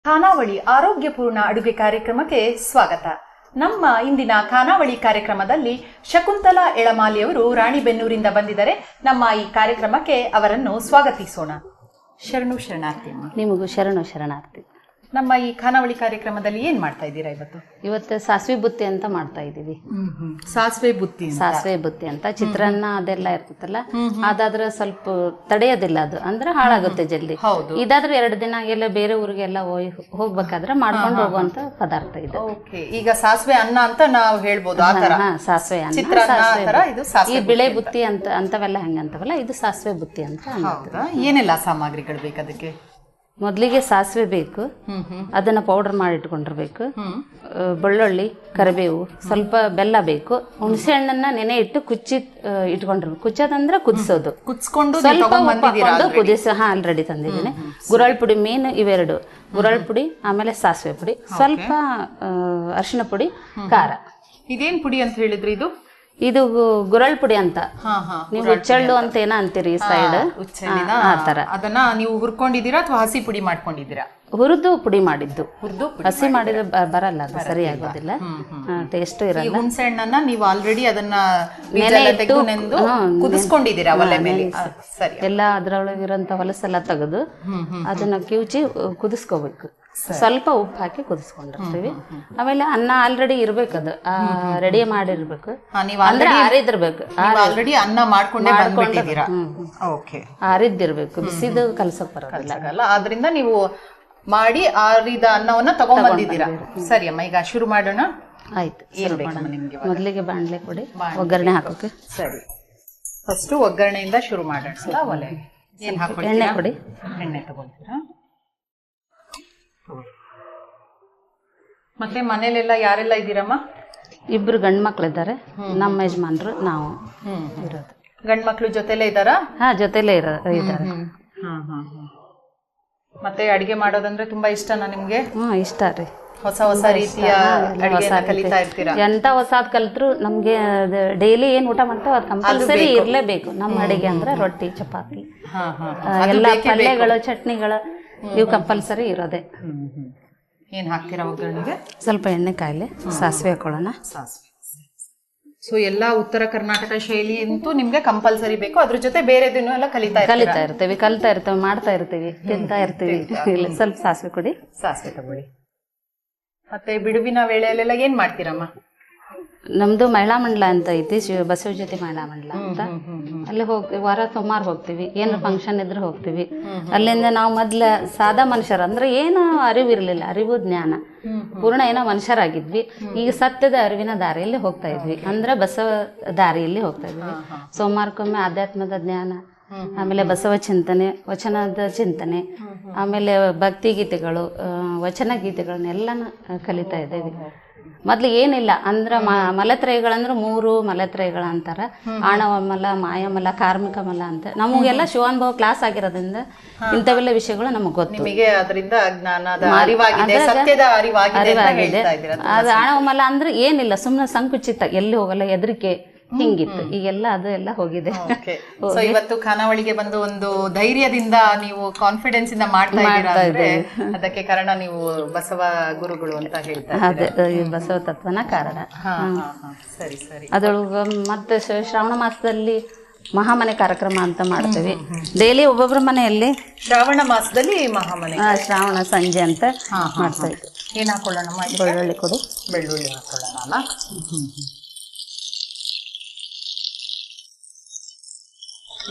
ಖಾನಾವಳಿ ಆರೋಗ್ಯಪೂರ್ಣ ಅಡುಗೆ ಕಾರ್ಯಕ್ರಮಕ್ಕೆ ಸ್ವಾಗತ. ನಮ್ಮ ಇಂದಿನ ಖಾನಾವಳಿ ಕಾರ್ಯಕ್ರಮದಲ್ಲಿ ಶಕುಂತಲಾ ಎಳಮಾಲಿಯವರು ರಾಣಿಬೆನ್ನೂರಿಂದ ಬಂದಿದ್ದಾರೆ. ನಮ್ಮ ಈ ಕಾರ್ಯಕ್ರಮಕ್ಕೆ ಅವರನ್ನು ಸ್ವಾಗತಿಸೋಣ. ಶರಣು ಶರಣಾರ್ಥಿ. ನಿಮಗೂ ಶರಣು ಶರಣಾರ್ಥಿ. ನಮ್ಮ ಈ ಖಾನಾವಳಿ ಕಾರ್ಯಕ್ರಮದಲ್ಲಿ ಏನ್ ಮಾಡ್ತಾ ಇದ್ದೀರಾ ಇವತ್ತು ಸಾಸಿವೆ ಬುತ್ತಿ ಅಂತ ಮಾಡ್ತಾ ಇದೀವಿ. ಸಾಸಿವೆ ಬುತ್ತಿ ಅಂತ ಚಿತ್ರಾನ್ನ ಅದೆಲ್ಲ ಇರ್ತದಲ್ಲ, ಅದಾದ್ರೆ ಸ್ವಲ್ಪ ತಡೆಯೋದಿಲ್ಲ, ಅದು ಅಂದ್ರೆ ಹಾಳಾಗುತ್ತೆ ಜಲ್ದಿ. ಇದಾದ್ರೆ 2 ದಿನ ಎಲ್ಲ ಬೇರೆ ಊರಿಗೆಲ್ಲ ಹೋಗ್ಬೇಕಾದ್ರೆ ಮಾಡ್ಕೊಂಡು ಹೋಗುವಂತ ಪದಾರ್ಥ ಇದು. ಈಗ ಸಾಸಿವೆ ಅನ್ನ ಅಂತ ನಾವು ಹೇಳ್ಬೋದು. ಸಾಸಿವೆ ಅನ್ನ, ಈ ಬಿಳೆ ಬುತ್ತಿ ಅಂತವೆಲ್ಲ ಹೆಂಗಂತವಲ್ಲ, ಇದು ಸಾಸಿವೆ ಬುತ್ತಿ ಅಂತ. ಏನೆಲ್ಲ ಸಾಮಗ್ರಿಗಳು ಬೇಕು ಅದಕ್ಕೆ? ಮೊದಲಿಗೆ ಸಾಸಿವೆ ಬೇಕು, ಅದನ್ನ ಪೌಡರ್ ಮಾಡಿ ಇಟ್ಕೊಂಡಿರ್ಬೇಕು. ಬೆಳ್ಳುಳ್ಳಿ, ಕರಿಬೇವು, ಸ್ವಲ್ಪ ಬೆಲ್ಲ ಬೇಕು. ಹುಣಸೆ ಹಣ್ಣನ್ನ ನೆನೆ ಇಟ್ಟು ಕುಚ್ಚಿ ಇಟ್ಕೊಂಡಿರ್ಬೇಕು. ಕುಚ್ಚೋದಂದ್ರೆ ಕುದಿಸೋದು, ಸ್ವಲ್ಪ ಕುದಿಸಿ. ಆಲ್ರೆಡಿ ತಂದಿದ್ದೀನಿ. ಗುರಳ್ ಪುಡಿ ಮೇನ್ ಇವೆರಡು, ಗುರಳ್ ಪುಡಿ, ಆಮೇಲೆ ಸಾಸಿವೆ ಪುಡಿ, ಸ್ವಲ್ಪ ಅರಿಶಿನ ಪುಡಿ, ಖಾರ. ಇದೇನ್ ಪುಡಿ ಅಂತ ಹೇಳಿದ್ರಿ? ಇದು ಗುರಳ್ ಪುಡಿ ಅಂತ. ನೀವು ಹುಚ್ಚಳ್ಳು ಅಂತ ಏನ ಅಂತೀರಿ ಈ ಸೈಡ್, ಆತರ. ಅದನ್ನ ನೀವು ಹುರ್ಕೊಂಡಿದ್ದೀರಾ ಅಥವಾ ಹಸಿ ಪುಡಿ ಮಾಡ್ಕೊಂಡಿದ್ದೀರಾ? ಹುರಿದು ಪುಡಿ ಮಾಡಿದ್ದು. ಹಸಿ ಮಾಡಿದ್ರೆ ಬರಲ್ಲ, ಅದು ಸರಿ ಆಗೋದಿಲ್ಲ, ಟೇಸ್ಟ್ ಇರಲ್ಲ. ಹುಣಸೆ ಹಣ್ಣನ್ನ ನೀವು ಆಲ್ರೆಡಿ ಅದನ್ನ ಕುದಿಸ್ಕೊಂಡಿದ್ದೀರಾ ಒಲೆ ಮೇಲೆ? ಎಲ್ಲ ಅದ್ರೊಳಗಿರೋಂಥ ಹೊಲಸೆಲ್ಲ ತೆಗೆದು ಅದನ್ನ ಕಿವುಚಿ ಕುದಿಸ್ಕೋಬೇಕು. ಸ್ವಲ್ಪ ಉಪ್ಪು ಹಾಕಿ ಕುದಿಸ್ಕೊಂಡಿರ್ತೀವಿ. ಆಮೇಲೆ ಅನ್ನ ಆಲ್ರೆಡಿ ಇರ್ಬೇಕದು, ರೆಡಿ ಮಾಡಿರ್ಬೇಕು, ಅಂದ್ರೆ ಆರಿದಿರ್ಬೇಕು. ಅನ್ನ ಮಾಡ್ಕೊಂಡಿದ್ದೀರಾ? ಆರಿದ್ದಿರ್ಬೇಕು, ಬಿಸಿದು ಕಲ್ಸಕ್ ಬರೋದಿಲ್ಲ. ಆದ್ರಿಂದ ನೀವು ಮಾಡಿ ಆರಿದ ಅನ್ನವನ್ನ ತಗೊಂಡ್ಬಂದಿದ್ದೀರಾ. ಸರಿ ಅಮ್ಮ, ಈಗ ಶುರು ಮಾಡೋಣ. ಆಯ್ತು, ಮೊದಲಿಗೆ ಬಾಣಲೆ ಕೊಡಿ, ಒಗ್ಗರಣೆ ಹಾಕೋಕೆ. ಸರಿ, ಫಸ್ಟ್ ಒಗ್ಗರಣೆಯಿಂದ ಶುರು ಮಾಡೋಣ. ಒಲೆ ಎಣ್ಣೆ ಕೊಡಿ. ಎಣ್ಣೆ ತಗೊಳ್ತೀರಾ? ಮತ್ತೆ ಮನೇಲೆಲ್ಲ ಯಾರೆಲ್ಲ ಇದ್ದೀರಮ್ಮ? 2 ಗಂಡು ಮಕ್ಳಿದ್ದಾರೆ, ನಮ್ಮ ಯಜಮಾನ್ರು, ನಾವು ಇರೋದು. ಗಂಡು ಮಕ್ಳು ಜೊತೆಲೇ ಇದ್ದಾರಾ? ಜೊತೆಲೇ ಇದ್ದಾರೆ. ಮತ್ತೆ ಅಡಿಗೆ ಮಾಡೋದಂದ್ರೆ ತುಂಬಾ ಇಷ್ಟನಾ ನಿಮ್ಗೆ? ಇಷ್ಟ ರೀ. ಹೊಸ ಹೊಸ ರೀತಿಯ ಅಡಿಗೆನ ಕಲಿತಾ ಇರ್ತೀರಾ? ಎಂತ ಹೊಸಾದ್ ಕಲ್ತ್ರು ನಮ್ಗೆ ಡೈಲಿ ಏನ್ ಊಟ ಮಾಡ್ತಾವ ಅದು ಕಂಪಲ್ಸರಿ ಇರ್ಲೇಬೇಕು. ನಮ್ಮ ಅಡಿಗೆ ಅಂದ್ರೆ ರೊಟ್ಟಿ, ಚಪಾತಿ, ಎಲ್ಲ ಪಲ್ಯಗಳು, ಚಟ್ನಿಗಳು, ಇವು ಕಂಪಲ್ಸರಿ ಇರೋದೆ. ಏನ್ ಹಾಕ್ತೀರಾ ಒಗ್ಗರಣೆಗೆ? ಸ್ವಲ್ಪ ಎಣ್ಣೆ ಕಾಯಿಲೆ, ಸಾಸಿವೆ ಹಾಕೊಳ್ಳೋಣ. ಸೊ ಎಲ್ಲಾ ಉತ್ತರ ಕರ್ನಾಟಕ ಶೈಲಿ ಅಂತೂ ನಿಮ್ಗೆ ಕಂಪಲ್ಸರಿ ಬೇಕು. ಅದ್ರ ಜೊತೆ ಬೇರೆದನ್ನು ಎಲ್ಲ ಕಲಿತಾ ಇರ್ತೇವೆ, ಮಾಡ್ತಾ ಇರ್ತೀವಿ, ತಿಂತಾ ಇರ್ತೀವಿ. ಸ್ವಲ್ಪ ಸಾಸಿವೆ ಕೊಡಿ. ಸಾಸಿವೆ ತಗೊಳ್ಳಿ. ಮತ್ತೆ ಬಿಡುವಿನ ವೇಳೆಯಲ್ಲೆಲ್ಲ ಏನ್ ಮಾಡ್ತೀರಮ್ಮ? ನಮ್ದು ಮಹಿಳಾ ಮಂಡಲ ಅಂತ ಐತಿ, ಬಸವ ಜ್ಯೋತಿ ಮಹಿಳಾ ಮಂಡಲ ಅಂತ. ಅಲ್ಲಿ ಹೋಗ್ತೀವಿ, ವಾರ ಸೋಮವಾರ ಹೋಗ್ತೀವಿ. ಏನು ಫಂಕ್ಷನ್ ಇದ್ರೆ ಹೋಗ್ತೀವಿ. ಅಲ್ಲಿಂದ ನಾವು ಮೊದ್ಲ ಸಾದಾ ಮನುಷ್ಯರ ಅಂದ್ರೆ ಏನು ಅರಿವು ಇರ್ಲಿಲ್ಲ, ಅರಿವು ಜ್ಞಾನ ಪೂರ್ಣ ಏನೋ ಮನುಷ್ಯರಾಗಿದ್ವಿ. ಈಗ ಸತ್ಯದ ಅರಿವಿನ ದಾರಿಯಲ್ಲಿ ಹೋಗ್ತಾ ಇದ್ವಿ, ಅಂದ್ರೆ ಬಸವ ದಾರಿಯಲ್ಲಿ ಹೋಗ್ತಾ ಇದ್ವಿ. ಸೋಮವಾರಕ್ಕೊಮ್ಮೆ ಆಧ್ಯಾತ್ಮದ ಜ್ಞಾನ, ಆಮೇಲೆ ಬಸವ ಚಿಂತನೆ, ವಚನದ ಚಿಂತನೆ, ಆಮೇಲೆ ಭಕ್ತಿ ಗೀತೆಗಳು, ವಚನ ಗೀತೆಗಳನ್ನೆಲ್ಲನ ಕಲಿತಾ ಇದ್ದೇವೆ. ಮೊದ್ಲು ಏನಿಲ್ಲ ಅಂದ್ರ ಮಲತ್ರಯಗಳಂದ್ರೆ 3 ಮಲತ್ರಯಗಳ ಅಂತಾರ. ಆಣವ ಮಲ, ಮಾಯಮಲ, ಕಾರ್ಮಿಕ ಮಲ ಅಂತ. ನಮಗೆಲ್ಲ ಶಿವಾನುಭವ ಕ್ಲಾಸ್ ಆಗಿರೋದ್ರಿಂದ ಇಂಥವೆಲ್ಲ ವಿಷಯಗಳು ನಮಗ್ ಗೊತ್ತು. ನಿಮಗೆ ಅದರಿಂದ ಅರಿವಾಗಿದೆ. ಅದು ಆಣವ ಮಲ ಅಂದ್ರೆ ಏನಿಲ್ಲ, ಸುಮ್ಮನೆ ಸಂಕುಚಿತ, ಎಲ್ಲಿ ಹೋಗಲ್ಲ, ಹೆದರಿಕೆ, ಹಿಂಗಿತ್ತು. ಈಗೆಲ್ಲ ಅದು ಎಲ್ಲ ಹೋಗಿದೆ. ಇವತ್ತು ಖಾನಾವಳಿಗೆ ಬಂದು ಒಂದು ಧೈರ್ಯದಿಂದ ನೀವು ಕಾನ್ಫಿಡೆನ್ಸ್ ಇಂದ ಮಾಡ್ತಾ ಇದ್ದೀರಾ, ಅದಕ್ಕೆ ಕಾರಣ ನೀವು ಬಸವ ಗುರುಗಳು ಅಂತ ಹೇಳ್ತಾರೆ. ಬಸವ ತತ್ವನ ಕಾರಣ. ಸರಿ ಸರಿ. ಅದ್ರೊಳಗ ಮತ್ತೆ ಶ್ರಾವಣ ಮಾಸದಲ್ಲಿ ಮಹಾಮನೆ ಕಾರ್ಯಕ್ರಮ ಅಂತ ಮಾಡ್ತೀವಿ. ಡೈಲಿ ಒಬ್ಬೊಬ್ಬರ ಮನೆಯಲ್ಲಿ ಶ್ರಾವಣ ಮಾಸದಲ್ಲಿ ಮಹಾಮನೆ, ಶ್ರಾವಣ ಸಂಜೆ ಅಂತ ಮಾಡ್ತಾ ಇದ್ವಿ. ಏನ್ ಹಾಕೊಳ್ಳೋಣ? ಬೆಳ್ಳುಳ್ಳಿ ಕೊಡಿ. ಬೆಳ್ಳುಳ್ಳಿ ಹಾಕೊಳ್ಳೋಣ.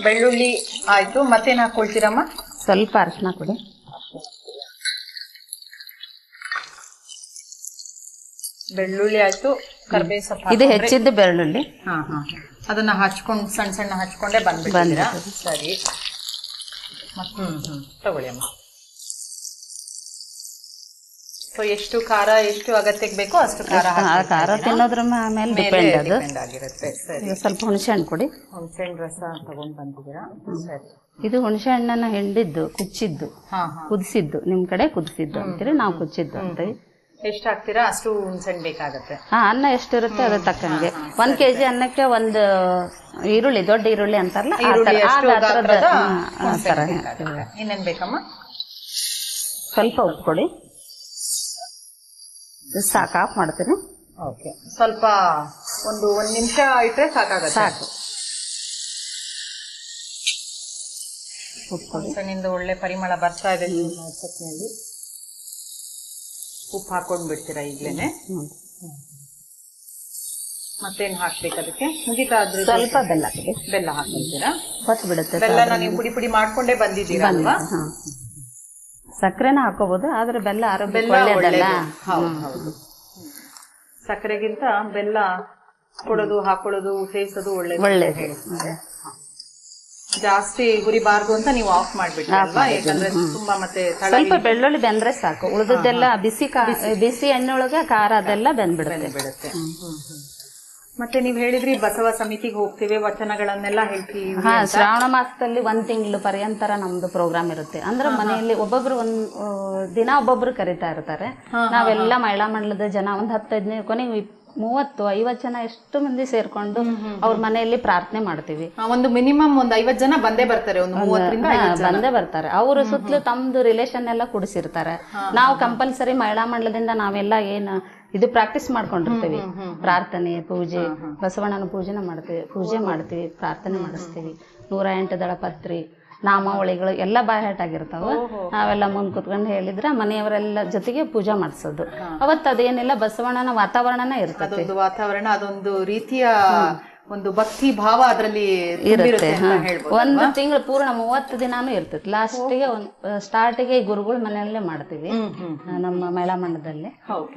ಬೆಳ್ಳುಳ್ಳಿ ಆಯ್ತು, ಮತ್ತೇನ್ ಹಾಕೊಳ್ತೀರಮ್ಮ? ಸ್ವಲ್ಪ ಅರಿಶಿನ ಕೊಡಿ. ಬೆಳ್ಳುಳ್ಳಿ ಆಯ್ತು, ಕರ್ಬೇವು ಸೊಪ್ಪು. ಇದು ಹೆಚ್ಚಿದ್ದು ಬೆಳ್ಳುಳ್ಳಿ. ಅದನ್ನ ಹಚ್ಕೊಂಡು ಸಣ್ಣ ಸಣ್ಣ ಹಚ್ಕೊಂಡೆ ಬಂದ್ಬಿಟ್ಟಿದ್ದೀರಾ? ಸರಿ. ತಗೊಳ್ಳಿ ಅಮ್ಮ. ಸೊ ಎಷ್ಟು ಖಾರ ಎಷ್ಟು ಅಗತ್ಯಕ್ಕೆ ಬೇಕೋ ಅಷ್ಟು ಖಾರ ತಿನ್ನೋದ್ರ ಮೇಲೆ ಡಿಪೆಂಡ್ ಆಗಿರುತ್ತೆ. ಸ್ವಲ್ಪ ಹುಣಸೆ ಹಣ್ಣು ಕೊಡಿ. ಹುಣಸೆ ಹಣ್ಣು ರಸ ತಗೊಂಡ್ ಬಂದಿದ್ದೀರಾ? ಸರಿ. ಇದು ಹುಣಸೆ ಹಣ್ಣನ್ನ ಹಿಂಡಿದ್ದು, ಕುಚ್ಚಿದ್ದು, ಕುದಿಸಿದ್ದು. ನಿಮ್ ಕಡೆ ಕುದಿಸಿದ್ದು ಅಂತೀರಿ, ನಾವು ಕುಚ್ಚಿದ್ದು ಅಂತೀವಿ. ಎಷ್ಟು ಹಾಕ್ತೀರಾ ಅಷ್ಟು ಹುಣಸೆ ಹಣ್ಣು ಬೇಕಾಗತ್ತೆ. ಅನ್ನ ಎಷ್ಟಿರುತ್ತೆ ಅದ್ರ ತಕ್ಕಂಗೆ. 1 kg ಅನ್ನಕ್ಕೆ 1 ಈರುಳ್ಳಿ, ದೊಡ್ಡ ಈರುಳ್ಳಿ ಅಂತಾರಲ್ಲ, ಇನ್ನೇನ್ ಬೇಕಮ್ಮ? ಸ್ವಲ್ಪ ಉಪ್ಪು ಕೊಡಿ. ಸಾಕು, ಆಫ್ ಮಾಡ್ತೀನಿ. ಓಕೆ, ಸ್ವಲ್ಪ ಒಂದು ನಿಮಿಷ ಇಟ್ಟರೆ ಸಾಕಾಗತ್ತೆ. ಸಾಕು. ನಿಂದ ಒಳ್ಳೆ ಪರಿಮಳ ಬರ್ತಾ ಇದೆ. ಚಟ್ನಿಯಲ್ಲಿ ಉಪ್ಪು ಹಾಕೊಂಡ್ ಬಿಡ್ತೀರಾ ಈಗ್ಲೇನೆ? ಮತ್ತೇನ್ ಹಾಕ್ಬೇಕು ಅದಕ್ಕೆ? ಮುಗಿತಾ? ಅದ್ರ ಸ್ವಲ್ಪ ಬೆಲ್ಲ ಬೆಲ್ಲ ಹಾಕ್ತೀರಾ? ಹೊತ್ತು ಬಿಡುತ್ತೆ. ಬೆಲ್ಲನ ನೀವು ಪುಡಿ ಪುಡಿ ಮಾಡ್ಕೊಂಡೇ ಬಂದಿದ್ದೀರಾ ಅಲ್ವಾ? ಸಕ್ಕರೆನ ಹಾಕೋಬಹುದು, ಆದ್ರೆ ಬೆಲ್ಲ ಆರೋಗ್ಯಕ್ಕೆ ಒಳ್ಳೇದಲ್ಲ. ಹೌದು, ಸಕ್ಕರೆಗಿಂತ ಬೆಲ್ಲ ಕೊಡೋದು, ಹಾಕೊಳ್ಳೋದು, ಸೇರಿಸೋದು ಒಳ್ಳೇದು. ಜಾಸ್ತಿ ಹುರಿಬಾರ್ದು ಅಂತ ನೀವು ಆಫ್ ಮಾಡ್ಬಿಟ್ರಲ್ವಾ? ಯಾಕಂದ್ರೆ ತುಂಬಾ ಮತ್ತೆ ಸ್ವಲ್ಪ ಬೆಳ್ಳುಳ್ಳಿ ಬೆಂದ್ರೆ ಸಾಕು, ಉಳಿದದ್ದೆಲ್ಲ ಬಿಸಿ ಎಣ್ಣೆಯೊಳಗೆ ಖಾರ ಅದೆಲ್ಲ ಬೆಂದ್ಬಿಡುತ್ತೆ. ಮತ್ತೆ ನೀವ್ ಹೇಳಿದ್ರಿ ಬಸವ ಸಮಿತಿಗೆ ಹೋಗ್ತೀವಿ, ವಚನಗಳನ್ನೆಲ್ಲ ಹೇಳ್ತೀವಿ. ಶ್ರಾವಣ ಮಾಸದಲ್ಲಿ 1 ತಿಂಗಳು ಪರ್ಯಂತರ ನಮ್ದು ಪ್ರೋಗ್ರಾಮ್ ಇರುತ್ತೆ. ಅಂದ್ರೆ ಮನೆಯಲ್ಲಿ ಒಬ್ಬೊಬ್ರು ದಿನ ಒಬ್ಬೊಬ್ರು ಕರಿತಾ ಇರ್ತಾರೆ. ನಾವೆಲ್ಲ ಮಹಿಳಾ ಮಂಡಲದ ಜನ ಒಂದ್ 10-15 ಕೊನೆಗೆ 30-50 ಜನ ಎಷ್ಟು ಮಂದಿ ಸೇರ್ಕೊಂಡು ಅವ್ರ ಮನೆಯಲ್ಲಿ ಪ್ರಾರ್ಥನೆ ಮಾಡ್ತೀವಿ. ಒಂದು ಮಿನಿಮಮ್ ಒಂದು 50 ಜನ ಬಂದೇ ಬರ್ತಾರೆ. ಬಂದೇ ಬರ್ತಾರೆ. ಅವರು ಸುತ್ತಲೂ ತಮ್ದು ರಿಲೇಷನ್ ಎಲ್ಲ ಕುಡಿಸಿರ್ತಾರೆ. ನಾವು ಕಂಪಲ್ಸರಿ ಮಹಿಳಾ ಮಂಡಲದಿಂದ ನಾವೆಲ್ಲ ಏನು ಇದು ಪ್ರಾಕ್ಟೀಸ್ ಮಾಡ್ಕೊಂಡಿರ್ತೀವಿ. ಪ್ರಾರ್ಥನೆ, ಪೂಜೆ, ಬಸವಣ್ಣನ ಪೂಜೆ ಮಾಡ್ತೀವಿ, ಪ್ರಾರ್ಥನೆ ಮಾಡಿಸ್ತೀವಿ. 108 ದಳಪತ್ರಿ, ನಾಮಾವಳಿಗಳು ಎಲ್ಲ ಬಾಯ್ಹಾಟ್ ಆಗಿರ್ತಾವ. ನಾವೆಲ್ಲ ಮುಂದ್ ಕುತ್ಕೊಂಡು ಹೇಳಿದ್ರೆ ಮನೆಯವರೆಲ್ಲ ಜೊತೆಗೆ ಪೂಜಾ ಮಾಡಿಸೋದು. ಅವತ್ತು ಅದೇನಿಲ್ಲ, ಬಸವಣ್ಣನ ವಾತಾವರಣನ ಇರ್ತದೆ. ಅದೊಂದು ವಾತಾವರಣ, ಅದೊಂದು ರೀತಿಯ ಒಂದು ಭಕ್ತಿ ಭಾವ ಅದರಲ್ಲಿ ಇರುತ್ತೆ. 1 ತಿಂಗಳು ಪೂರ್ಣ 30 ದಿನಾನು ಇರ್ತೈತಿ. ಲಾಸ್ಟಿಗೆ ಸ್ಟಾರ್ಟಿಗೆ ಗುರುಗಳ ಮನೆಯಲ್ಲೇ ಮಾಡ್ತೀವಿ ನಮ್ಮ ಮಹಿಳಾ ಮಂಡಲದಲ್ಲಿ.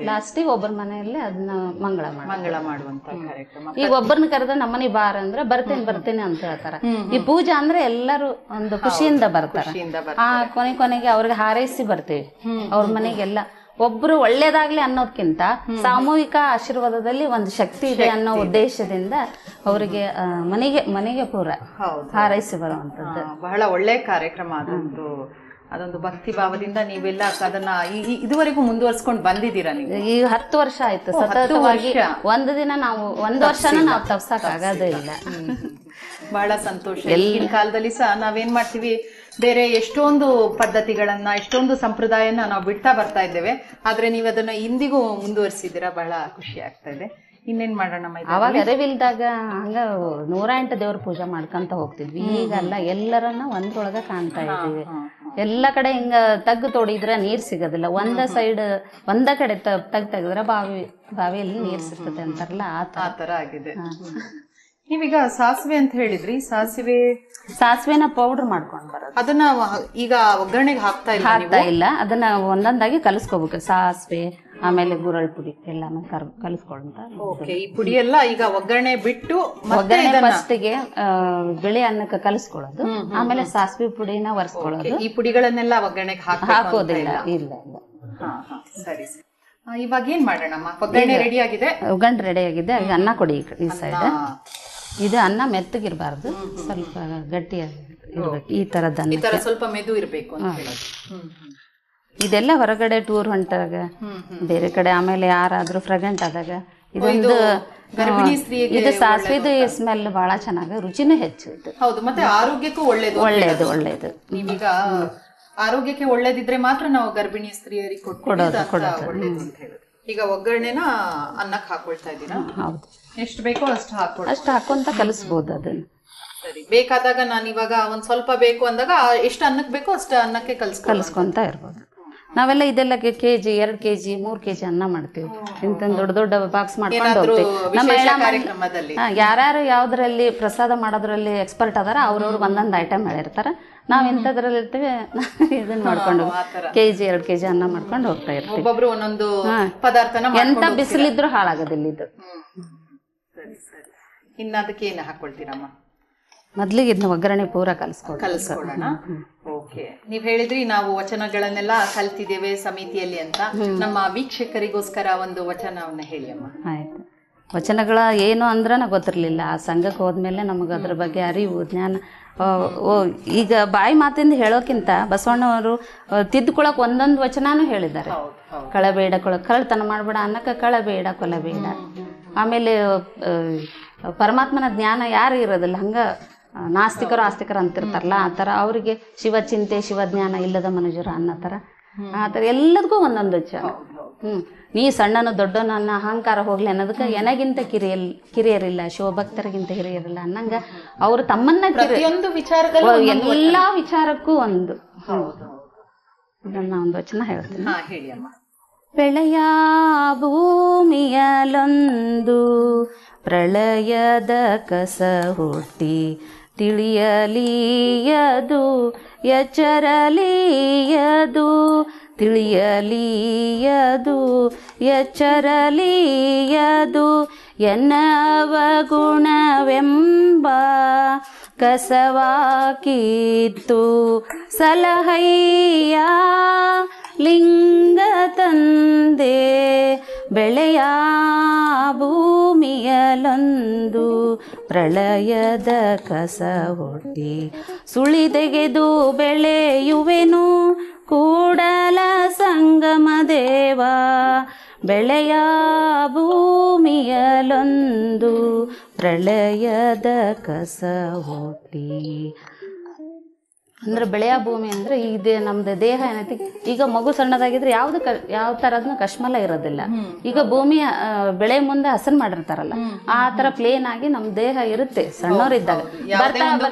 ಲಾಸ್ಟಿಗೆ ಒಬ್ಬರ ಮನೆಯಲ್ಲೇ ಅದನ್ನ ಮಂಗಳ ಮಾಡುವಂತ ಕಾರ್ಯಕ್ರಮ. ಈಗ ಒಬ್ಬರನ್ನ ಕರೆದ್ರೆ ನಮ್ಮನೆ ಬಾರ ಅಂದ್ರೆ ಬರ್ತೀನಿ ಅಂತ ಹೇಳ್ತಾರ. ಈ ಪೂಜೆ ಅಂದ್ರೆ ಎಲ್ಲರೂ ಒಂದು ಖುಷಿಯಿಂದ ಬರ್ತಾರೆ. ಕೊನೆಗೆ ಅವ್ರಿಗೆ ಹಾರೈಸಿ ಬರ್ತೀವಿ ಅವ್ರ ಮನೆಗೆಲ್ಲ. ಒಬ್ರು ಒಳ್ಳೇದಾಗ್ಲಿ ಅನ್ನೋದ್ಕಿಂತ ಸಾಮೂಹಿಕ ಆಶೀರ್ವಾದದಲ್ಲಿ ಒಂದು ಶಕ್ತಿ ಇದೆ ಅನ್ನೋ ಉದ್ದೇಶದಿಂದ ಅವರಿಗೆ ಮನೆಗೆ ಪೂರ ಹಾರೈಸಿ ಬರುವಂತದ್ದು. ಬಹಳ ಒಳ್ಳೆ ಕಾರ್ಯಕ್ರಮ. ಅದೊಂದು ಭಕ್ತಿ ಭಾವದಿಂದ ನೀವೆಲ್ಲ ಅದನ್ನ ಇದುವರೆಗೂ ಮುಂದುವರ್ಸ್ಕೊಂಡು ಬಂದಿದ್ದೀರಾ ನೀವು? ಈ 10 ವರ್ಷ ಆಯ್ತು ಸತತವಾಗಿ. ಒಂದು ವರ್ಷನ ನಾವು ತಪ್ಸಕ್ ಆಗೋದೇ ಇಲ್ಲ. ಬಹಳ ಸಂತೋಷ. ಈಗಿನ ಕಾಲದಲ್ಲಿ ಸಹ ನಾವೇನ್ ಮಾಡ್ತೀವಿ, ಬೇರೆ ಎಷ್ಟೊಂದು ಪದ್ಧತಿಗಳನ್ನ, ಎಷ್ಟೊಂದು ಸಂಪ್ರದಾಯನ ನಾವು ಬಿಡ್ತಾ ಬರ್ತಾ ಇದ್ದೇವೆ. ಆದ್ರೆ ನೀವು ಅದನ್ನ ಇಂದಿಗೂ ಮುಂದುವರಿಸಿದ್ದೀರಾ, ಬಹಳ ಖುಷಿ ಆಗ್ತಾ ಇದೆ. ಇನ್ನೇನ್ ಮಾಡೋಣ? ಅವಾಗ ಅರಿವಿಲ್ದಾಗ ಹಂಗ 108 ದೇವ್ರ ಪೂಜೆ ಮಾಡ್ಕೊಂತ ಹೋಗ್ತಿದ್ವಿ. ಈಗಲ್ಲ, ಎಲ್ಲರನ್ನ ಒಂದ್ರೊಳಗ ಕಾಣ್ತಾ ಇದ್ದೀವಿ. ಎಲ್ಲ ಕಡೆ ಹಿಂಗ ತಗ್ಗು ತೋಡಿದ್ರೆ ನೀರ್ ಸಿಗೋದಿಲ್ಲ. ಒಂದ ಕಡೆ ತೆಗೆದ್ರೆ ಬಾವಿಯಲ್ಲಿ ನೀರ್ ಸಿಗ್ತದೆ ಅಂತಾರಲ್ಲ, ಆ ತರ ಆಗಿದೆ. ನೀವೀಗ ಸಾಸಿವೆ ಅಂತ ಹೇಳಿದ್ರಿ, ಸಾಸಿವೆನ ಪೌಡರ್ ಮಾಡ್ಕೊಂಡ್ ಬರೋದು. ಅದನ್ನ ಈಗ ಒಗ್ಗರಣೆಗೆ ಹಾಕ್ತಾ ಇಲ್ಲ. ಅದನ್ನ ಒಂದೊಂದಾಗಿ ಕಲಿಸ್ಕೋಬೇಕು. ಸಾಸಿವೆ, ಆಮೇಲೆ ಗುರಳ್ ಪುಡಿ ಎಲ್ಲಾನು ಕಲಿಸ್ಕೊಂಡ. ಈ ಪುಡಿ ಎಲ್ಲ ಈಗ ಒಗ್ಗರಣೆ ಬಿಟ್ಟು ಫಸ್ಟಿಗೆ ಬಿಳಿ ಅನ್ನಕ್ಕೆ ಕಲಿಸ್ಕೊಳ್ಳೋದು, ಆಮೇಲೆ ಸಾಸಿವೆ ಪುಡಿನ ಒರೆಸ್ಕೊಳ್ಳೋದು. ಈ ಪುಡಿಗಳನ್ನೆಲ್ಲ ಒಗ್ಗರಣೆಗೆ ಹಾಕೋದಿಲ್ಲ. ಇಲ್ಲ. ಸರಿ. ಇವಾಗ ಏನ್ ಮಾಡೋಣ? ಒಗ್ಗರಣೆ ರೆಡಿ ಆಗಿದೆ. ಒಗ್ಗರಣೆ ರೆಡಿ ಆಗಿದೆ. ಈಗ ಅನ್ನ ಕೊಡಿ ಈ ಸೈಡ್. ಇದು ಅನ್ನ ಮೆತ್ತಗಿರ್ಬಾರ್ದು, ಸ್ವಲ್ಪ ಗಟ್ಟಿಯಾಗಿರ್ಬೇಕು. ಈ ತರದ್ದು ಸ್ವಲ್ಪ ಮೆದು ಇರ್ಬೇಕು ಅಂತ ಹೇಳೋದು. ಇದೆಲ್ಲ ಹೊರಗಡೆ ಟೂರ್ ಹೊಂಟಾಗ, ಬೇರೆ ಕಡೆ, ಆಮೇಲೆ ಯಾರಾದ್ರೂ ಪ್ರೆಗ್ನೆಂಟ್ ಆದಾಗ ಇದೊಂದು ಇದು ಸಾಸಿವೆದು ಸ್ಮೆಲ್ ಬಹಳ ಚೆನ್ನಾಗಿ, ರುಚಿನೂ ಹೆಚ್ಚು. ಹೌದು, ಮತ್ತೆ ಆರೋಗ್ಯಕ್ಕೂ ಒಳ್ಳೇದು. ನೀವೀಗ ಆರೋಗ್ಯಕ್ಕೆ ಒಳ್ಳೇದಿದ್ರೆ ಮಾತ್ರ ನಾವು ಗರ್ಭಿಣಿ ಸ್ತ್ರೀಯರಿಗೆ ಕೊಡೋದು. ಈಗ ಒಗ್ಗರಣೆನ ಅನ್ನಕ್ಕೆ ಹಾಕೊಳ್ತಾ ಇದ್ದೀರಾ? ಹೌದು. ಎಷ್ಟು ಬೇಕೋ ಅಷ್ಟು ಹಾಕೊಂತ ಕಲಿಸ್ಬೋದು ಅದನ್ನ. ಸರಿ, ಬೇಕಾದಾಗ ನಾನು ಇವಾಗ ಒಂದ್ ಸ್ವಲ್ಪ ಬೇಕು ಅಂದಾಗ ಎಷ್ಟು ಅನ್ನಕ್ಕೆ ಬೇಕೋ ಅಷ್ಟು ಅನ್ನಕ್ಕೆ ಕಲಿಸ್ಕೊಂತ ಇರ್ಬೋದು. ನಾವೆಲ್ಲ ಇದೆಲ್ಲ ಕೆಜಿ 2 ಕೆಜಿ 3 ಕೆಜಿ ಅನ್ನ ಮಾಡ್ತೀವಿ. ಇಂತ ದೊಡ್ಡ ಬಾಕ್ಸ್ ಮಾಡ್ಕೊಂಡು ಹೋಗ್ತೀವಿ. ನಮ್ಮ ಯಾರ್ಯಾರು ಯಾವ್ದ್ರಲ್ಲಿ ಪ್ರಸಾದ ಮಾಡೋದ್ರಲ್ಲಿ ಎಕ್ಸ್ಪರ್ಟ್ ಅದಾರ ಅವ್ರವ್ರು ಒಂದೊಂದು ಐಟಮ್ ಹೇಳಿರ್ತಾರ. ನಾವ್ ಇಂಥದ್ರಲ್ಲಿ ಇರ್ತೀವಿ, ಇದನ್ನ ಮಾಡ್ಕೊಂಡು ಕೆಜಿ 2 ಕೆಜಿ ಅನ್ನ ಮಾಡ್ಕೊಂಡು ಹೋಗ್ತಾ ಇರ್ತೀವಿ. ಎಂತ ಬಿಸಿಲಿದ್ರು ಹಾಳಾಗೋದಿಲ್ಲ ಇದು. ಇನ್ನು ಅದಕ್ಕೆ ಏನು ಹಾಕೊಳ್ತೀರಮ್ಮ? ಮೊದ್ಲಿಗೆ ಇದನ್ನ ಒಗ್ಗರಣೆ ಪೂರ ಕಲಿಸ್ಕೊಳ್ಳೋಣ. ಓಕೆ, ನೀವ್ ಹೇಳಿದ್ರಿ ನಾವು ವಚನಗಳನ್ನೆಲ್ಲ ಕಲ್ತಿದ್ದೇವೆ ಸಮಿತಿಯಲ್ಲಿ ಅಂತ. ನಮ್ಮ ವೀಕ್ಷಕರಿಗೋಸ್ಕರ ಒಂದು ವಚನವನ್ನ ಹೇಳಿ ಅಮ್ಮ. ಆಯ್ತು. ವಚನಗಳ ಏನು ಅಂದ್ರೆ ನಂಗೆ ಗೊತ್ತಿರ್ಲಿಲ್ಲ. ಆ ಸಂಘಕ್ಕೆ ಹೋದ್ಮೇಲೆ ನಮಗೆ ಅದ್ರ ಬಗ್ಗೆ ಅರಿವು, ಜ್ಞಾನ. ಈಗ ಬಾಯಿ ಮಾತಿಂದ ಹೇಳೋಕ್ಕಿಂತ ಬಸವಣ್ಣವರು ತಿದ್ದುಕೊಳಕ್ ಒಂದೊಂದು ವಚನಾನು ಹೇಳಿದ್ದಾರೆ. ಕಳಬೇಡ, ಕಳ್ತನ ಮಾಡ್ಬೇಡ, ಅನ್ನಕ್ಕೆ ಕಳಬೇಡ, ಕೊಲಬೇಡ. ಆಮೇಲೆ ಪರಮಾತ್ಮನ ಜ್ಞಾನ ಯಾರು ಇರೋದಿಲ್ಲ, ಹಂಗ ನಾಸ್ತಿಕರು ಆಸ್ತಿಕರು ಅಂತಿರ್ತಾರಲ್ಲ, ಆ ಥರ ಅವರಿಗೆ ಶಿವಚಿಂತೆ ಶಿವಜ್ಞಾನ ಇಲ್ಲದ ಮನುಜರು ಅನ್ನೋ ಥರ, ಆ ಥರ ಎಲ್ಲದಕ್ಕೂ ಒಂದೊಂದು ವಚನ. ನೀ ಸಣ್ಣನು ದೊಡ್ಡನು ಅನ್ನೋ ಅಹಂಕಾರ ಹೋಗ್ಲಿ ಅನ್ನೋದಕ್ಕೆ ಎನಗಿಂತ ಕಿರಿಯರಿಲ್ಲ, ಶಿವಭಕ್ತರಿಗಿಂತ ಹಿರಿಯರಿಲ್ಲ ಅನ್ನಂಗ ಅವರು ತಮ್ಮನ್ನ ಪ್ರತಿಯೊಂದು ವಿಚಾರದಲ್ಲೂ ಎಲ್ಲಾ ವಿಚಾರಕ್ಕೂ ಒಂದು ಇದನ್ನ ಒಂದು ವಚನ ಹೇಳ್ತೀನಿ. ಹೇಳಿ ಅಮ್ಮ. ಬೆಳೆಯ ಭೂಮಿಯಲೊಂದು ಪ್ರಳಯದ ಕಸ ಹುಟ್ಟಿ ತಿಳಿಯಲಿಯದು ಎಚ್ಚರಲಿಯದು, ತಿಳಿಯಲಿಯದು ಎಚ್ಚರಲಿಯದು, ಎನ್ನವ ಗುಣವೆಂಬ ಕಸವಾಕಿತ್ತು ಸಲಹಯ್ಯ ಲಿಂಗ ತಂದೆ. ಬೆಳೆಯ ಭೂಮಿಯಲೊಂದು ಪ್ರಳಯದ ಕಸ ಹುಟ್ಟಿ ಸುಳಿದೆಗೆದು ಬೆಳೆಯುವೆನು ಕೂಡಲ ಸಂಗಮ ದೇವ. ಬೆಳೆಯ ಭೂಮಿಯಲೊಂದು ಪ್ರಳಯದ ಕಸ ಹುಟ್ಟಿ ಅಂದ್ರೆ ಬೆಳೆಯ ಭೂಮಿ ಅಂದ್ರೆ ಇದೆ ನಮ್ದು ದೇಹ ಏನೈತಿ. ಈಗ ಮಗು ಸಣ್ಣದಾಗಿದ್ರೆ ಯಾವ ತರದ್ನು ಕಶ್ಮಲ ಇರೋದಿಲ್ಲ. ಈಗ ಭೂಮಿಯ ಬೆಳೆ ಮುಂದೆ ಹಸನ್ ಮಾಡಿರ್ತಾರಲ್ಲ ಆ ತರ ಪ್ಲೇನ್ ಆಗಿ ನಮ್ ದೇಹ ಇರುತ್ತೆ ಸಣ್ಣವರಿದ್ದಾಗ.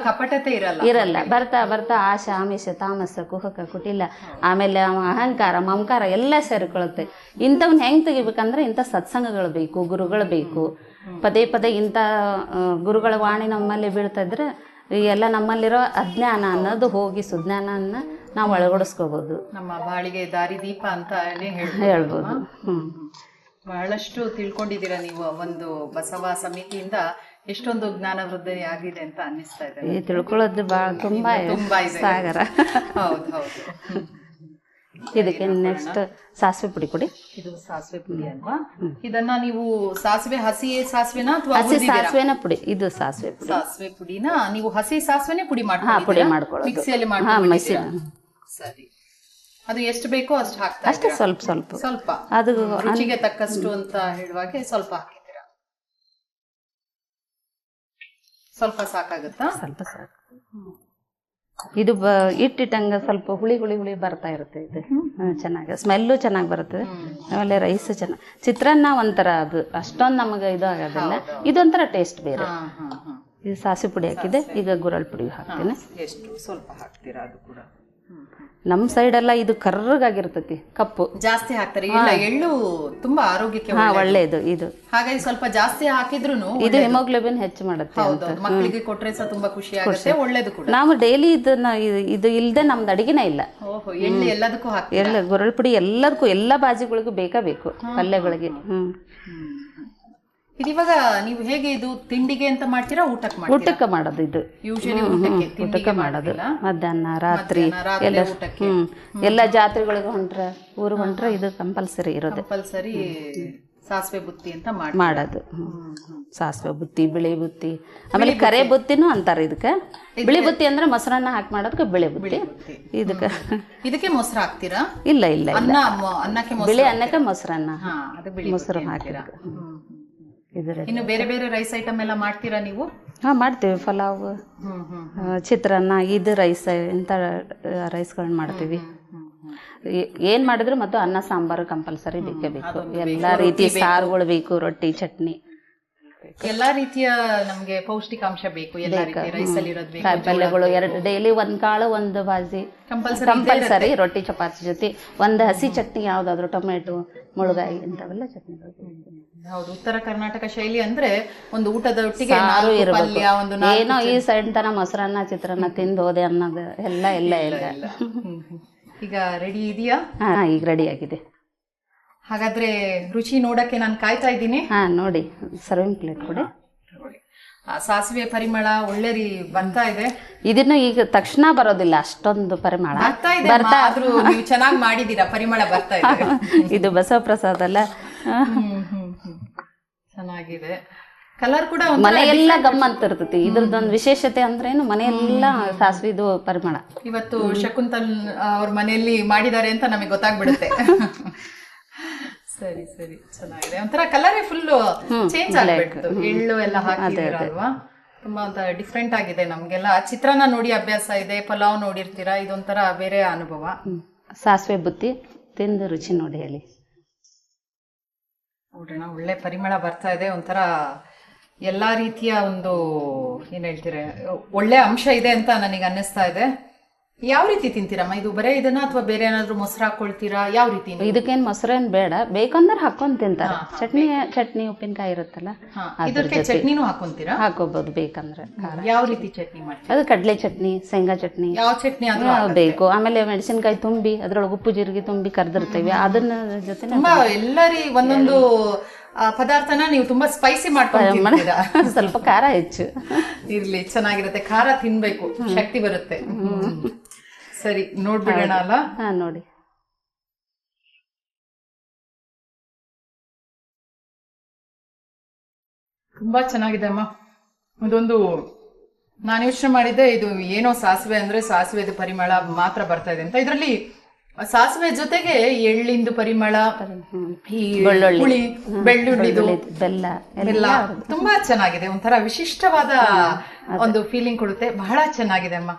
ಇರಲ್ಲ. ಬರ್ತಾ ಬರ್ತಾ ಆಶ ಆಮಿಷ ತಾಮಸ ಕುಹಕ ಕುಟಿಲ ಆಮೇಲೆ ಅಹಂಕಾರ ಮಮಕಾರ ಎಲ್ಲ ಸೇರಿಕೊಳ್ಳುತ್ತೆ. ಇಂಥವ್ನ ಹೆಂಗ್ ತೆಗಿಬೇಕಂದ್ರೆ ಇಂಥ ಸತ್ಸಂಗಗಳು ಬೇಕು, ಗುರುಗಳು ಬೇಕು. ಪದೇ ಪದೇ ಇಂಥ ಗುರುಗಳ ವಾಣಿ ನಮ್ಮಲ್ಲಿ ಬೀಳ್ತಾ ಇದ್ರೆ ಎಲ್ಲ ನಮ್ಮಲ್ಲಿರೋ ಅಜ್ಞಾನ ಅನ್ನೋದು ಹೋಗಿ ಸುಜ್ಞಾನನ್ನ ನಾವು ಒಳಗಡಿಸ್ಕೋಬಹುದು. ನಮ್ಮ ಬಾಳಿಗೆ ದಾರಿದೀಪ ಅಂತ ಹೇಳ್ಬೋದು. ಬಹಳಷ್ಟು ತಿಳ್ಕೊಂಡಿದ್ದೀರಾ ನೀವು. ಒಂದು ಬಸವ ಸಮಿತಿಯಿಂದ ಎಷ್ಟೊಂದು ಜ್ಞಾನ ವೃದ್ಧಿ ಆಗಿದೆ ಅಂತ ಅನ್ನಿಸ್ತಾ ಇದೆ. ತಿಳ್ಕೊಳ್ಳೋದು ತುಂಬಾ ಇದೆ ಸಾಗರ. ಹೌದು ಹೌದು. ಇದಕ್ಕೆ ನೆಕ್ಸ್ಟ್ ಸಾಸಿವೆ ಪುಡಿ ಕೊಡಿ. ಇದು ಸಾಸಿವೆ ಪುಡಿ ಅಲ್ವಾ? ಇದನ್ನ ನೀವು ಸಾಸಿವೆ ಹಸಿ ಸಾಸಿವೆನ ಅಥವಾ ಹಸಿ ಸಾಸಿವೆನ ಪುಡಿ? ಇದು ಸಾಸಿವೆ ಪುಡಿ. ಸಾಸಿವೆ ಪುಡಿನ ನೀವು ಹಸಿ ಸಾಸಿವೆನೆ ಪುಡಿ ಪುಡಿ ಮಾಡ್ಕೊಳ್ಳೋದು. ಮಿಕ್ಸಿಯಲ್ಲಿ ಸರಿ. ಅದು ಎಷ್ಟು ಬೇಕೋ ಅಷ್ಟು ಹಾಕ್ತಾ ಅಷ್ಟೇ, ಸ್ವಲ್ಪ ಸ್ವಲ್ಪ ಸ್ವಲ್ಪ ಅದು ರುಚಿಗೆ ತಕ್ಕಷ್ಟು ಅಂತ ಹೇಳುವಾಗೆ ಸ್ವಲ್ಪ ಹಾಕಿದ್ದೀರಾ? ಸ್ವಲ್ಪ ಸಾಕಾಗುತ್ತಾ? ಸ್ವಲ್ಪ ಸಾಕು. ಇದು ಇಟ್ಟಿಟ್ಟಂಗ ಸ್ವಲ್ಪ ಹುಳಿ ಹುಳಿ ಹುಳಿ ಬರ್ತಾ ಇರುತ್ತೆ. ಇದು ಚೆನ್ನಾಗಿ ಸ್ಮೆಲ್ಲು ಚೆನ್ನಾಗಿ ಬರುತ್ತೆ. ಆಮೇಲೆ ರೈಸ್ ಚೆನ್ನಾಗಿ. ಚಿತ್ರಾನ್ನ ಒಂಥರ ಅದು ಅಷ್ಟೊಂದು ನಮಗೆ ಇದು ಆಗೋದಿಲ್ಲ. ಇದೊಂಥರ ಟೇಸ್ಟ್ ಬೇರೆ. ಇದು ಸಾಸಿವೆ ಪುಡಿ ಹಾಕಿದೆ. ಈಗ ಗುರಳ್ ಪುಡಿ ಹಾಕ್ತೀನಿ. ಎಷ್ಟು ಸ್ವಲ್ಪ ಹಾಕ್ತೀರಾ? ಅದು ಕೂಡ ನಮ್ಮ ಸೈಡ್ ಎಲ್ಲ ಇದು ಕರ್ರಗಾಗಿರ್ತೈತಿ, ಕಪ್ಪು ಜಾಸ್ತಿ ಹಾಕ್ತಾರೆ. ಇಲ್ಲ, ಎಳ್ಳು ತುಂಬಾ ಆರೋಗ್ಯಕ್ಕೆ ಒಳ್ಳೇದು. ಇದು ಹಾಗಾಗಿ ಸ್ವಲ್ಪ ಜಾಸ್ತಿ ಹಾಕಿದ್ರು ಇದು ಹಿಮೋಗ್ಲೋಬಿನ್ ಹೆಚ್ಚು ಮಾಡುತ್ತೆ. ಮಕ್ಕಳಿಗೆ ಕೊಟ್ರೆ ಸಹ ತುಂಬಾ ಖುಷಿ ಆಗುತ್ತೆ, ಒಳ್ಳೇದು ಕೂಡ. ನಾವು ಡೈಲಿ ಇದನ್ನ ಇದು ಇಲ್ಲದೆ ನಮ್ದು ಅಡಿಗೆನೇ ಇಲ್ಲ. ಎಳ್ಳು ಎಲ್ಲದಕ್ಕೂ ಹಾಕಿ, ಎಲ್ಲ ಗುರಳ್ ಪುಡಿ ಎಲ್ಲದಕ್ಕೂ, ಎಲ್ಲ ಬಾಜಿಗಳಿಗೂ ಬೇಕು, ಪಲ್ಯಗಳಿಗೆ. ಇವಾಗ ನೀವು ಹೇಗೆ ಇದು ತಿಂಡಿಗೆ ಅಂತ ಮಾಡ್ತೀರಾ, ಊಟಕ್ಕೆ ಮಾಡೋದು? ಇದು ಯೂಶಲಿ ಊಟಕ್ಕೆ ಮಾಡೋದು. ಮಧ್ಯಾಹ್ನ ರಾತ್ರಿ ಎಲ್ಲ ಜಾತ್ರೆಗಳಿಗೆ ಹೊಂಟ್ರೆ, ಊರಿಗೆ ಹೊಂಟ್ರೆ ಇದು ಕಂಪಲ್ಸರಿ ಇರೋದು. ಕಂಪಲ್ಸರಿ ಸಾಸಿವೆ ಬುತ್ತಿ ಅಂತ ಮಾಡೋದು. ಸಾಸಿವೆ ಬುತ್ತಿ, ಬಿಳಿ ಬುತ್ತಿ, ಆಮೇಲೆ ಕರೆ ಬುತ್ತಿನೂ ಅಂತಾರೆ ಇದಕ್ಕೆ. ಬಿಳಿ ಬುತ್ತಿ ಅಂದ್ರೆ ಮೊಸರನ್ನ ಹಾಕಿ ಮಾಡೋದಕ್ಕೆ ಬಿಳಿ ಬುತ್ತಿ. ಇದಕ್ಕೆ ಮೊಸರು ಹಾಕ್ತೀರಾ? ಇಲ್ಲ ಇಲ್ಲ, ಅನ್ನಕ್ಕೆ ಬಿಳಿ ಅನ್ನಕ್ಕೆ ಮೊಸರನ್ನ, ಮೊಸರು ಹಾಕಿ. ಇನ್ನು ಬೇರೆ ಬೇರೆ ರೈಸ್ ಐಟಮ್ ಎಲ್ಲ ಮಾಡ್ತೀರಾ ನೀವು? ಮಾಡ್ತೀವಿ. ಪಲಾವ್, ಚಿತ್ರಾನ್ನ, ಇದು ರೈಸ್, ಇಂಥ ರೈಸ್ಗಳನ್ನ ಮಾಡ್ತೀವಿ. ಏನ್ ಮಾಡಿದ್ರು ಮತ್ತು ಅನ್ನ ಸಾಂಬಾರು ಕಂಪಲ್ಸರಿ ಬೇಕೇ ಬೇಕು. ಎಲ್ಲಾ ರೀತಿ ಸಾರುಗಳು ಬೇಕು, ರೊಟ್ಟಿ ಚಟ್ನಿ, ಎಲ್ಲಾ ರೀತಿಯ ನಮ್ಗೆ ಪೌಷ್ಟಿಕಾಂಶ ಬೇಕು. ಎಲ್ಲಾ ರೀತಿ ರೈಸ್ ಅಲ್ಲಿ ಇರೋದು ಬೇಕು. ಪಲ್ಯಗಳು ಡೈಲಿ ಒಂದ್ ಕಾಳು ಒಂದು ಬಾಜಿ ಕಂಪಲ್ಸರಿ. ರೊಟ್ಟಿ ಚಪಾತಿ ಜೊತೆ ಒಂದು ಹಸಿ ಚಟ್ನಿ, ಯಾವ್ದಾದ್ರು ಟೊಮೆಟೊ, ಮುಳುಗಾಯಿ, ಇಂಥವೆಲ್ಲ ಚಟ್ನಿಗಳು. ಹೌದು, ಉತ್ತರ ಕರ್ನಾಟಕ ಶೈಲಿ ಅಂದ್ರೆ ಒಂದು ಊಟದ ಒಟ್ಟಿಗೆ ಏನೋ ಈ ಸೈಡ್ ತರ ಮೊಸರನ್ನ ಚಿತ್ರಾನ್ನ ತಿಂದು ಹೋದೆ ಅನ್ನೋದು ಎಲ್ಲ ಇಲ್ಲ. ಈಗ ರೆಡಿ ಇದೆಯಾ? ಈಗ ರೆಡಿ ಆಗಿದೆ. ಹಾಗಾದ್ರೆ ರುಚಿ ನೋಡಕ್ಕೆ ನಾನು ಕಾಯ್ತಾ ಇದ್ದೀನಿ. ನೋಡಿ, ಸರ್ವಿಂಗ್ ಪ್ಲೇಟ್ ಕೊಡಿ. ಸಾಸಿವೆ ಪರಿಮಳ ಒಳ್ಳೆ ಬರ್ತಾ ಇದೆ. ಇದನ್ನು ಈಗ ತಕ್ಷಣ ಬರೋದಿಲ್ಲ, ಅಷ್ಟೊಂದು ಪರಿಮಳ ಆದ್ರೂ ನೀವು ಚೆನ್ನಾಗಿ ಮಾಡಿದೀರಾ, ಪರಿಮಳ ಬರ್ತಾ ಇದೆ. ಇದು ಬಸವ ಪ್ರಸಾದ ಅಲ್ಲ, ಚೆನ್ನಾಗಿದೆ. ಕಲರ್ ಕೂಡ ಮನೆಯೆಲ್ಲ ಗಮ್ಮಂತ ಇರ್ತೈತಿ. ಇದ್ರದ್ದೊಂದು ವಿಶೇಷತೆ ಅಂದ್ರೇನು, ಮನೆಯೆಲ್ಲ ಸಾಸಿವೆದು ಪರಿಮಳ. ಇವತ್ತು ಶಕುಂತಲ್ ಅವ್ರ ಮನೆಯಲ್ಲಿ ಮಾಡಿದ್ದಾರೆ ಅಂತ ನಮಗೆ ಗೊತ್ತಾಗ್ಬಿಡುತ್ತೆ. ಸರಿ ಸರಿ, ಚೆನ್ನಾಗಿದೆ. ಒಂಥರ ಕಲರೇ ಫುಲ್ ಚೇಂಜ್ ಆಗ್ಬಿಡ್ತು. ಎಳ್ಳು ಎಲ್ಲ ಹಾಕಿದಿರಲ್ವಾ, ತುಂಬಾ ಒಂಥರ ಡಿಫ್ರೆಂಟ್ ಆಗಿದೆ. ನಮ್ಗೆಲ್ಲ ಚಿತ್ರಾನ್ನ ನೋಡಿ ಅಭ್ಯಾಸ ಇದೆ, ಪಲಾವ್ ನೋಡಿರ್ತೀರಾ, ಇದೊಂಥರ ಬೇರೆ ಅನುಭವ. ಸಾಸಿವೆ ಬುತ್ತಿ ತಿಂದು ರುಚಿ ನೋಡಿ ಹೇಳಿ. ನೋಡೋಣ, ಒಳ್ಳೆ ಪರಿಮಳ ಬರ್ತಾ ಇದೆ. ಒಂಥರ ಎಲ್ಲಾ ರೀತಿಯ ಒಂದು ಏನ್ ಹೇಳ್ತೀರಾ ಒಳ್ಳೆ ಅಂಶ ಇದೆ ಅಂತ ನನಗೆ ಅನ್ನಿಸ್ತಾ ಇದೆ. ಯಾವ ರೀತಿ ತಿಂತೀರಮ್ಮ ಇದು? ಬರೇ ಇದನ್ನ ಅಥವಾ ಬೇರೆ ಏನಾದ್ರು ಮೊಸರು ಹಾಕೊಳ್ತೀರಾ? ಯಾವ ರೀತಿ? ಇದಕ್ಕೇನ್ ಮೊಸರೇನ್ ಬೇಡ, ಬೇಕಂದ್ರೆ ಹಾಕೊಂಡ್ ತಿಂತಾರ. ಚಟ್ನಿ ಉಪ್ಪಿನಕಾಯಿ ಇರುತ್ತಲ್ಲ ಇದಕ್ಕೆ ಚಟ್ನಿನೂ ಹಾಕೊಂತೀರಾ? ಹಾಕೋಬಹುದು ಬೇಕಂದ್ರೆ. ಯಾವ ರೀತಿ ಚಟ್ನಿ ಮಾಡ್ತೀರಾ? ಅದು ಕಡ್ಲೆ ಚಟ್ನಿ, ಶೇಂಗಾ ಚಟ್ನಿ, ಯಾವ ಚಟ್ನಿ ಆದ್ರೂ ಬೇಕು. ಆಮೇಲೆ ಮೆಣಸಿನಕಾಯಿ ತುಂಬಿ ಅದ್ರೊಳಗೆ ಉಪ್ಪು ಜೀರಿಗೆ ತುಂಬಿ ಕರ್ದಿರ್ತೇವೆ, ಅದನ್ನ ಜೊತೆ ತುಂಬಾ ಎಲ್ಲರಿ ಒಂದೊಂದು ಪದಾರ್ಥನ ನೀವು ತುಂಬಾ ಸ್ಪೈಸಿ ಮಾಡ್ಕೊಂಡ್ತೀರಾ. ಸ್ವಲ್ಪ ಖಾರ ಹೆಚ್ಚು ಇರ್ಲಿ, ಚೆನ್ನಾಗಿರುತ್ತೆ. ಖಾರ ತಿನ್ಬೇಕು, ಶಕ್ತಿ ಬರುತ್ತೆ. ಸರಿ, ನೋಡ್ಬಿಡೋಣ ಅಲ್ಲ? ಹಾ, ನೋಡಿ. ತುಂಬಾ ಚೆನ್ನಾಗಿದೆ ಅಮ್ಮ. ಇದೊಂದು ನಾನು ಯೋಚನೆ ಮಾಡಿದ್ದೆ, ಇದು ಏನೋ ಸಾಸಿವೆ ಅಂದ್ರೆ ಸಾಸಿವೆದು ಪರಿಮಳ ಮಾತ್ರ ಬರ್ತಾ ಇದೆ ಅಂತ. ಇದರಲ್ಲಿ ಸಾಸಿವೆ ಜೊತೆಗೆ ಎಳ್ಳಿಂದು ಪರಿಮಳ, ಈ ಹುಳಿ, ಬೆಳ್ಳುಳ್ಳಿದು, ಬೆಲ್ಲ ತುಂಬಾ ಚೆನ್ನಾಗಿದೆ. ಒಂಥರ ವಿಶಿಷ್ಟವಾದ ಒಂದು ಫೀಲಿಂಗ್ ಕೊಡುತ್ತೆ. ಬಹಳ ಚೆನ್ನಾಗಿದೆ ಅಮ್ಮ.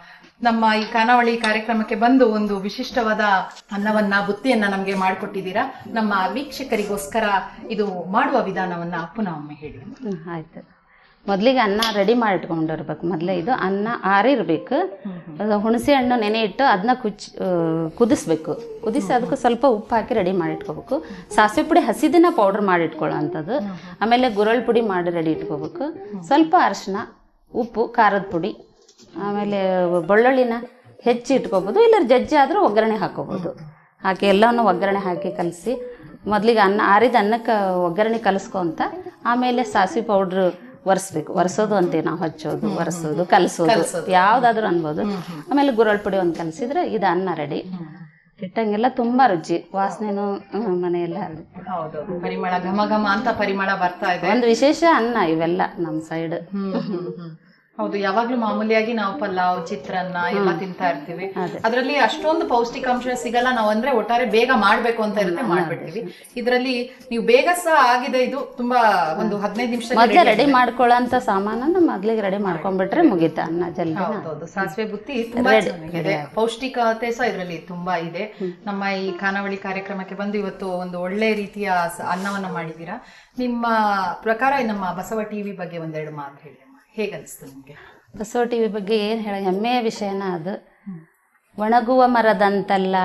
ನಮ್ಮ ಈ ಖಾನಾವಳಿ ಕಾರ್ಯಕ್ರಮಕ್ಕೆ ಬಂದು ಒಂದು ವಿಶಿಷ್ಟವಾದ ಅನ್ನವನ್ನ, ಬುತ್ತಿಯನ್ನ ನಮ್ಗೆ ಮಾಡಿಕೊಟ್ಟಿದ್ದೀರಾ. ನಮ್ಮ ವೀಕ್ಷಕರಿಗೋಸ್ಕರ ಇದು ಮಾಡುವ ವಿಧಾನವನ್ನ ಪುನಃ ಒಮ್ಮೆ ಹೇಳಿ. ಆಯ್ತು. ಮೊದಲಿಗೆ ಅನ್ನ ರೆಡಿ ಮಾಡಿ ಇಟ್ಕೊಂಡಿರ್ಬೇಕು. ಮೊದಲೇ ಇದು ಅನ್ನ ಆರಿರ್ಬೇಕು. ಹುಣಸೆ ಹಣ್ಣು ನೆನೆ ಇಟ್ಟು ಅದನ್ನ ಕುದಿಸ್ಬೇಕು. ಕುದಿಸಿ ಅದಕ್ಕೆ ಸ್ವಲ್ಪ ಉಪ್ಪು ಹಾಕಿ ರೆಡಿ ಮಾಡಿ ಇಟ್ಕೋಬೇಕು. ಸಾಸಿವೆ ಪುಡಿ ಹಸಿದಿನ ಪೌಡರ್ ಮಾಡಿ ಇಟ್ಕೊಳ್ಳೋ ಅಂಥದ್ದು. ಆಮೇಲೆ ಗುರಳ್ ಪುಡಿ ಮಾಡಿ ರೆಡಿ ಇಟ್ಕೋಬೇಕು. ಸ್ವಲ್ಪ ಅರಿಶಿನ, ಉಪ್ಪು, ಖಾರದ ಪುಡಿ, ಆಮೇಲೆ ಬೆಳ್ಳುಳ್ಳಿನ ಹೆಚ್ಚಿ ಇಟ್ಕೋಬೋದು. ಇಲ್ಲ ಜಜ್ಜಿ ಆದರೂ ಒಗ್ಗರಣೆ ಹಾಕೋಬೋದು. ಹಾಕಿ ಎಲ್ಲನೂ ಒಗ್ಗರಣೆ ಹಾಕಿ ಕಲಸಿ ಮೊದಲಿಗೆ ಆರಿದ ಅನ್ನಕ್ಕೆ ಒಗ್ಗರಣೆ ಕಲಿಸ್ಕೊಂತ ಆಮೇಲೆ ಸಾಸಿವೆ ಪೌಡ್ರ್ ಒರೆಸೋದು ಅಂತೀವಿ ನಾವು. ಹಚ್ಚೋದು, ಒರೆಸೋದು, ಕಲಸೋದು ಯಾವ್ದಾದ್ರು ಅನ್ಬೋದು. ಆಮೇಲೆ ಗುರಳ್ ಪುಡಿ ಒಂದು ಕಲಸಿದ್ರೆ ಇದು ಅನ್ನ ರೆಡಿ. ಇಟ್ಟಂಗೆಲ್ಲ ತುಂಬಾ ರುಚಿ, ವಾಸನೆನೂ ಮನೆಯೆಲ್ಲ ಪರಿಮಳ, ಘಮ ಘಮ ಅಂತ ಪರಿಮಳ ಬರ್ತಾ ಇದೆ. ಒಂದು ವಿಶೇಷ ಅನ್ನ ಇವೆಲ್ಲ ನಮ್ಮ ಸೈಡ್. ಹೌದು, ಯಾವಾಗ್ಲೂ ಮಾಮೂಲಿಯಾಗಿ ನಾವು ಪಲಾವ್, ಚಿತ್ರಾನ್ನ ಎಲ್ಲ ತಿಂತಾ ಇರ್ತೀವಿ. ಅದರಲ್ಲಿ ಅಷ್ಟೊಂದು ಪೌಷ್ಟಿಕಾಂಶ ಸಿಗಲ್ಲ. ನಾವು ಅಂದ್ರೆ ಒಟ್ಟಾರೆ ಬೇಗ ಮಾಡ್ಬೇಕು ಅಂತ ಇರುತ್ತೆ, ಮಾಡ್ಬಿಡ್ತೀವಿ. ಇದರಲ್ಲಿ ನೀವು ಬೇಗ ಸಹ ಆಗಿದೆ. ಇದು ತುಂಬಾ ಒಂದು 15 ನಿಮಿಷ ಮೊದಲೇ ರೆಡಿ ಮಾಡ್ಕೊಳ್ಳೋಂತ ಸಾಮಾನನ್ನ ಮೊದ್ಲಿಗೆ ರೆಡಿ ಮಾಡ್ಕೊಂಡ್ಬಿಟ್ರೆ ಮುಗೀತ ಅನ್ನ ಜಲ್ದಿ. ಹೌದು, ಸಾಸಿವೆ ಬುತ್ತಿ ತುಂಬಾ ಚೆನ್ನಾಗಿದೆ. ಪೌಷ್ಟಿಕತೆ ಸಹ ಇದರಲ್ಲಿ ತುಂಬಾ ಇದೆ. ನಮ್ಮ ಈ ಖಾನಾವಳಿ ಕಾರ್ಯಕ್ರಮಕ್ಕೆ ಬಂದು ಇವತ್ತು ಒಂದು ಒಳ್ಳೆ ರೀತಿಯ ಅನ್ನವನ್ನ ಮಾಡಿದೀರಾ. ನಿಮ್ಮ ಪ್ರಕಾರ ನಮ್ಮ ಬಸವ ಟಿವಿ ಬಗ್ಗೆ ಒಂದೆರಡು ಮಾತು ಹೇಳಿ. ಹೇಗನ್ನಿಸ್ತು ನಿಮಗೆ? ಬಸವ ಟಿವಿ ಬಗ್ಗೆ ಏನು ಹೇಳ, ಹೆಮ್ಮೆಯ ವಿಷಯನ ಅದು. ಒಣಗುವ ಮರದಂತಲ್ಲ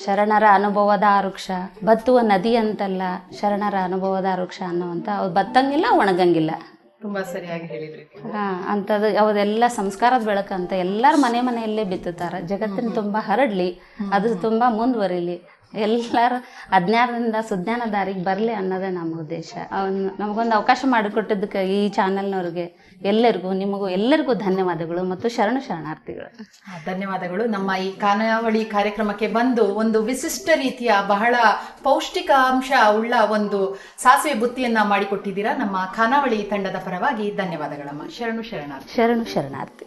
ಶರಣರ ಅನುಭವದ ವೃಕ್ಷ, ಬತ್ತುವ ನದಿ ಅಂತಲ್ಲ ಶರಣರ ಅನುಭವದ ವೃಕ್ಷ ಅನ್ನುವಂಥ. ಅವ್ರು ಬತ್ತಂಗಿಲ್ಲ, ಒಣಗಂಗಿಲ್ಲ. ತುಂಬಾ ಸರಿಯಾಗಿ ಹೇಳಿದ್ರಿ. ಅಂಥದ್ದು ಅವದೆಲ್ಲ ಸಂಸ್ಕಾರದ ಬೆಳಕಂತ ಎಲ್ಲರ ಮನೆಯಲ್ಲೇ ಬಿತ್ತುತ್ತಾರೆ. ಜಗತ್ತಿನ ತುಂಬ ಹರಡ್ಲಿ, ಅದು ತುಂಬ ಮುಂದುವರಿಲಿ, ಎಲ್ಲರೂ ಅಜ್ಞಾನದಿಂದ ಸುಜ್ಞಾನ ದಾರಿಗೆ ಬರಲಿ ಅನ್ನೋದೇ ನಮ್ಮ ಉದ್ದೇಶ. ನಮಗೊಂದು ಅವಕಾಶ ಮಾಡಿಕೊಟ್ಟಿದ್ದಕ್ಕೆ ಈ ಚಾನೆಲ್ನವ್ರಿಗೆ ಎಲ್ಲರಿಗೂ, ನಿಮಗೂ ಎಲ್ಲರಿಗೂ ಧನ್ಯವಾದಗಳು ಮತ್ತು ಶರಣಾರ್ಥಿಗಳು. ಧನ್ಯವಾದಗಳು. ನಮ್ಮ ಈ ಖಾನಾವಳಿ ಕಾರ್ಯಕ್ರಮಕ್ಕೆ ಬಂದು ಒಂದು ವಿಶಿಷ್ಟ ರೀತಿಯ ಬಹಳ ಪೌಷ್ಟಿಕಾಂಶ ಉಳ್ಳ ಒಂದು ಸಾಸಿವೆ ಬುತ್ತಿಯನ್ನ ಮಾಡಿಕೊಟ್ಟಿದ್ದೀರಾ. ನಮ್ಮ ಖಾನಾವಳಿ ತಂಡದ ಪರವಾಗಿ ಧನ್ಯವಾದಗಳಮ್ಮ. ಶರಣಾರ್ಥಿ. ಶರಣಾರ್ಥಿ.